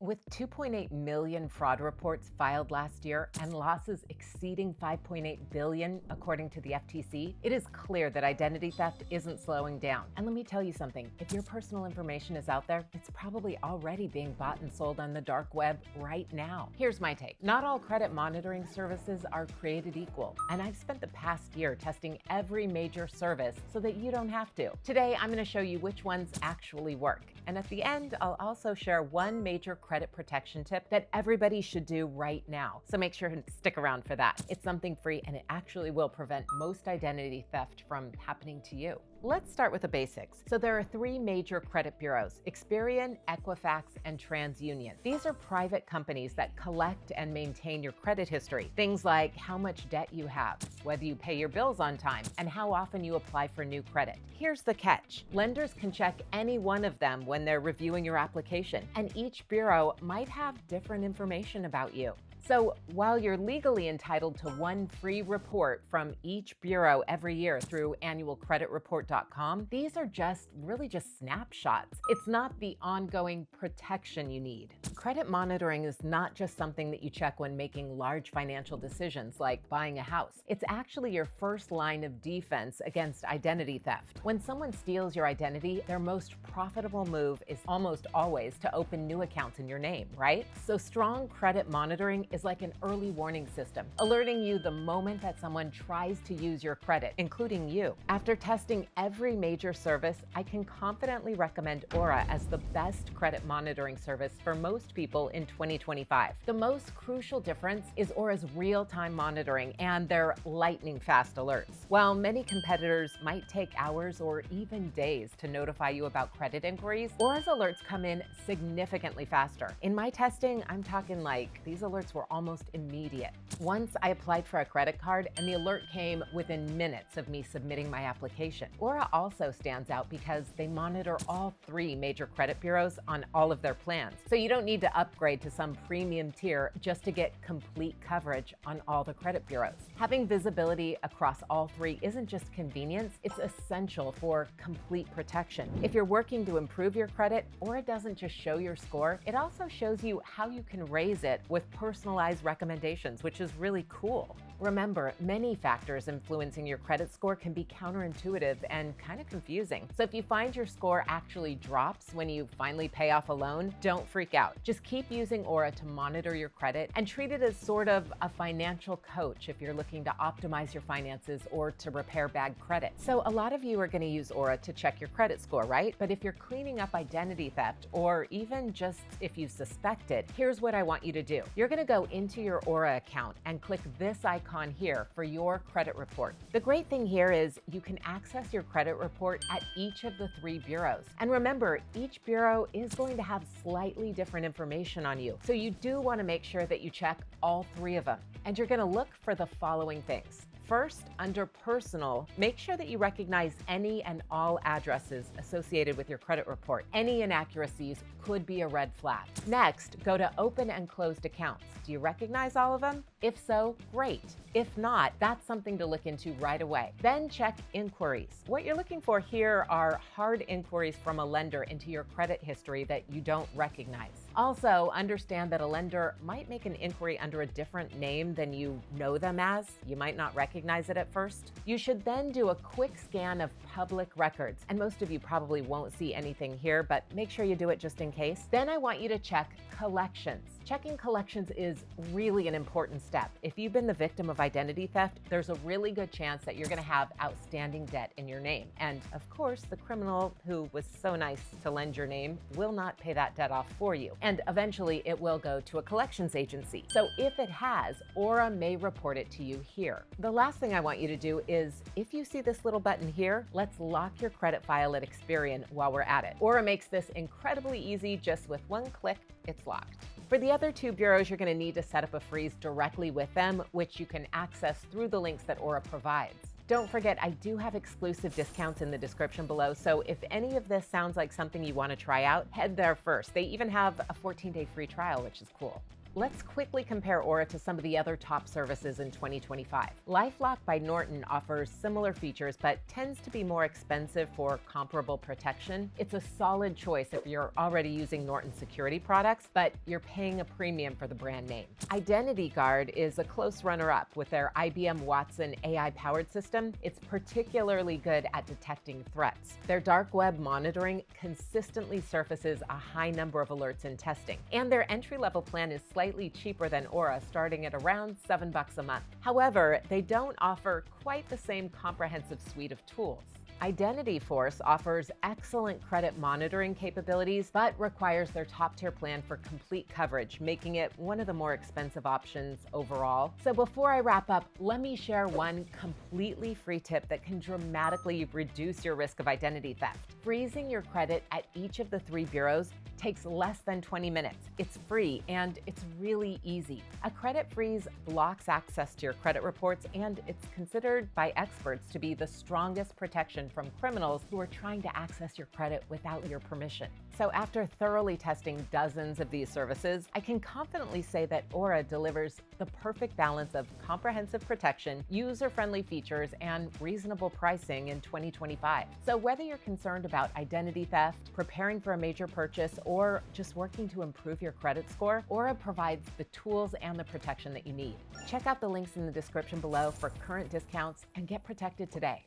With 2.8 million fraud reports filed last year and losses exceeding 5.8 billion, according to the FTC, it is clear that identity theft isn't slowing down. And let me tell you something, if your personal information is out there, it's probably already being bought and sold on the dark web right now. Here's my take. Not all credit monitoring services are created equal, and I've spent the past year testing every major service so that you don't have to. Today, I'm going to show you which ones actually work. And at the end, I'll also share one major credit protection tip that everybody should do right now. So make sure to stick around for that. It's something free and it actually will prevent most identity theft from happening to you. Let's start with the basics. So there are three major credit bureaus: Experian, Equifax, and TransUnion. These are private companies that collect and maintain your credit history. Things like how much debt you have, whether you pay your bills on time, and how often you apply for new credit. Here's the catch. Lenders can check any one of them when they're reviewing your application, and each bureau might have different information about you. So while you're legally entitled to one free report from each bureau every year through annualcreditreport.com, these are really just snapshots. It's not the ongoing protection you need. Credit monitoring is not just something that you check when making large financial decisions like buying a house. It's actually your first line of defense against identity theft. When someone steals your identity, their most profitable move is almost always to open new accounts in your name, right? So strong credit monitoring is like an early warning system, alerting you the moment that someone tries to use your credit, including you. After testing every major service, I can confidently recommend Aura as the best credit monitoring service for most people in 2025. The most crucial difference is Aura's real-time monitoring and their lightning-fast alerts. While many competitors might take hours or even days to notify you about credit inquiries, Aura's alerts come in significantly faster. In my testing, I'm talking like these alerts were almost immediate. Once I applied for a credit card and the alert came within minutes of me submitting my application. Aura also stands out because they monitor all three major credit bureaus on all of their plans. So you don't need to upgrade to some premium tier just to get complete coverage on all the credit bureaus. Having visibility across all three isn't just convenience, it's essential for complete protection. If you're working to improve your credit, Aura doesn't just show your score, it also shows you how you can raise it with personalized recommendations, which is really cool. Remember, many factors influencing your credit score can be counterintuitive and kind of confusing. So if you find your score actually drops when you finally pay off a loan, don't freak out. Just keep using Aura to monitor your credit and treat it as sort of a financial coach if you're looking to optimize your finances or to repair bad credit. So a lot of you are going to use Aura to check your credit score, right? But if you're cleaning up identity theft, or even just if you suspect it, here's what I want you to do. You're going to go into your Aura account and click this icon here for your credit report. The great thing here is you can access your credit report at each of the three bureaus. And remember, each bureau is going to have slightly different information on you. So you do want to make sure that you check all three of them. And you're going to look for the following things. First, under Personal, make sure that you recognize any and all addresses associated with your credit report. Any inaccuracies could be a red flag. Next, go to Open and Closed Accounts. Do you recognize all of them? If so, great. If not, that's something to look into right away. Then check Inquiries. What you're looking for here are hard inquiries from a lender into your credit history that you don't recognize. Also, understand that a lender might make an inquiry under a different name than you know them as. You might not recognize it at first. You should then do a quick scan of public records, and most of you probably won't see anything here, but make sure you do it just in case. Then I want you to check collections. Checking collections is really an important step. If you've been the victim of identity theft, there's a really good chance that you're going to have outstanding debt in your name. And of course, the criminal who was so nice to lend your name will not pay that debt off for you. And eventually it will go to a collections agency. So if it has, Aura may report it to you here. The last thing I want you to do is, if you see this little button here, let's lock your credit file at Experian while we're at it. Aura makes this incredibly easy. Just with one click, it's locked. For the other two bureaus, you're going to need to set up a freeze directly with them, which you can access through the links that Aura provides. Don't forget, I do have exclusive discounts in the description below, so if any of this sounds like something you want to try out, head there first. They even have a 14-day free trial, which is cool. Let's quickly compare Aura to some of the other top services in 2025. LifeLock by Norton offers similar features but tends to be more expensive for comparable protection. It's a solid choice if you're already using Norton security products, but you're paying a premium for the brand name. Identity Guard is a close runner-up with their IBM Watson AI-powered system. It's particularly good at detecting threats. Their dark web monitoring consistently surfaces a high number of alerts in testing, and their entry-level plan is slightly cheaper than Aura, starting at around $7 a month. However, they don't offer quite the same comprehensive suite of tools. Identity Force offers excellent credit monitoring capabilities, but requires their top-tier plan for complete coverage, making it one of the more expensive options overall. So before I wrap up, let me share one completely free tip that can dramatically reduce your risk of identity theft. Freezing your credit at each of the 3 bureaus takes less than 20 minutes. It's free and it's really easy. A credit freeze blocks access to your credit reports, and it's considered by experts to be the strongest protection from criminals who are trying to access your credit without your permission. So after thoroughly testing dozens of these services, I can confidently say that Aura delivers the perfect balance of comprehensive protection, user-friendly features, and reasonable pricing in 2025. So whether you're concerned about identity theft, preparing for a major purchase, or just working to improve your credit score, Aura provides the tools and the protection that you need. Check out the links in the description below for current discounts and get protected today.